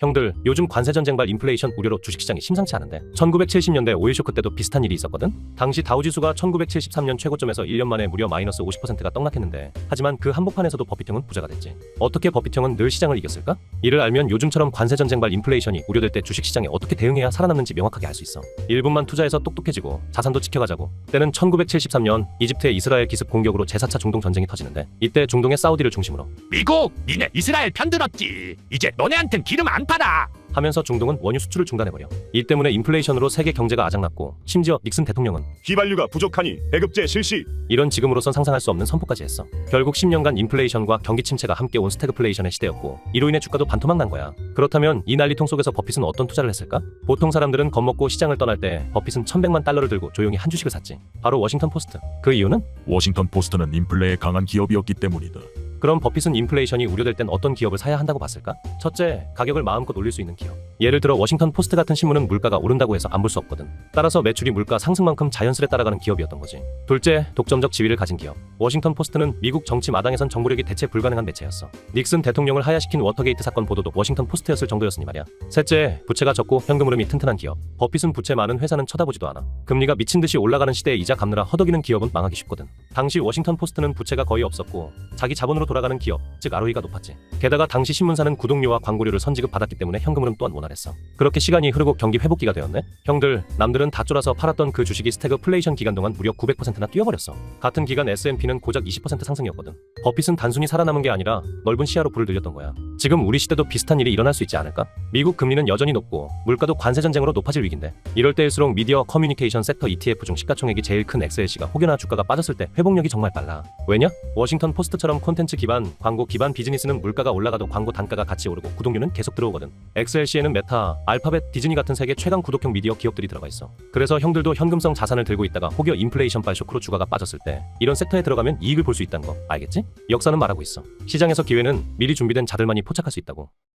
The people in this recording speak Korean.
형들, 요즘 관세전쟁발 인플레이션 우려로 주식시장이 심상치 않은데 1970년대 오일 쇼크 때도 비슷한 일이 있었거든? 당시 다우지수가 1973년 최고점에서 1년 만에 무려 마이너스 50%가 떡락했는데 하지만 그 한복판에서도 버핏형은 부자가 됐지. 어떻게 버핏형은 늘 시장을 이겼을까? 이를 알면 요즘처럼 관세전쟁발 인플레이션이 우려될 때 주식시장에 어떻게 대응해야 살아남는지 명확하게 알 수 있어. 1분만 투자해서 똑똑해지고 자산도 지켜가자고. 때는 1973년 이집트의 이스라엘 기습 공격으로 제4차 중동 전쟁이 터지는데 이때 중동의 사우디를 중심으로 미국, 니네 이스라엘 편들었지. 이제 너네한텐 기름 안 팔아. 하면서 중동은 원유 수출을 중단해버려. 이 때문에 인플레이션으로 세계 경제가 아작났고 심지어 닉슨 대통령은 휘발유가 부족하니 배급제 실시. 이런 지금으로선 상상할 수 없는 선포까지 했어. 결국 10년간 인플레이션과 경기 침체가 함께 온 스태그플레이션의 시대였고 이로 인해 주가도 반토막 난 거야. 그렇다면 이 난리통 속에서 버핏은 어떤 투자를 했을까? 보통 사람들은 겁먹고 시장을 떠날 때 버핏은 1,100만 달러를 들고 조용히 한 주식을 샀지. 바로 워싱턴 포스트. 그 이유는? 워싱턴 포스트는 인플레에 강한 기업이었기 때문이다. 그럼 버핏은 인플레이션이 우려될 땐 어떤 기업을 사야 한다고 봤을까? 첫째, 가격을 마음껏 올릴 수 있는 기업. 예를 들어 워싱턴 포스트 같은 신문은 물가가 오른다고 해서 안 볼 수 없거든. 따라서 매출이 물가 상승만큼 자연스레 따라가는 기업이었던 거지. 둘째, 독점적 지위를 가진 기업. 워싱턴 포스트는 미국 정치 마당에선 정보력이 대체 불가능한 매체였어. 닉슨 대통령을 하야시킨 워터게이트 사건 보도도 워싱턴 포스트였을 정도였으니 말이야. 셋째, 부채가 적고 현금 흐름이 튼튼한 기업. 버핏은 부채 많은 회사는 쳐다보지도 않아. 금리가 미친 듯이 올라가는 시대에 이자 갚느라 허덕이는 기업은 망하기 쉽거든. 당시 워싱턴 포스트는 부채가 거의 없었고 자기 자본으로 돌아가는 기업, 즉 ROE가 높았지. 게다가 당시 신문사는 구독료와 광고료를 선지급 받았기 때문에 현금 흐름 또한 원활했어. 그렇게 시간이 흐르고 경기 회복기가 되었네. 형들, 남들은 다 쫄아서 팔았던 그 주식이 스태그플레이션 기간 동안 무려 900%나 뛰어버렸어. 같은 기간 S&P는 고작 20% 상승이었거든. 버핏은 단순히 살아남은 게 아니라 넓은 시야로 불을 들였던 거야. 지금 우리 시대도 비슷한 일이 일어날 수 있지 않을까? 미국 금리는 여전히 높고 물가도 관세 전쟁으로 높아질 위기인데 이럴 때일수록 미디어 커뮤니케이션 섹터 ETF 중 시가총액이 제일 큰 XLC가 혹여나 주가가 빠졌을 때 회복력이 정말 빨라. 왜냐? 워싱턴 포스트처럼 콘텐츠 기반, 광고 기반 비즈니스는 물가가 올라가도 광고 단가가 같이 오르고 구독료는 계속 들어오거든. XLC에는 메타, 알파벳, 디즈니 같은 세계 최강 구독형 미디어 기업들이 들어가 있어. 그래서 형들도 현금성 자산을 들고 있다가 혹여 인플레이션발 쇼크로 주가가 빠졌을 때 이런 섹터에 들어가면 이익을 볼 수 있다는 거 알겠지? 역사는 말하고 있어. 시장에서 기회는 미리 준비된 자들만이 포착할 수 있다고.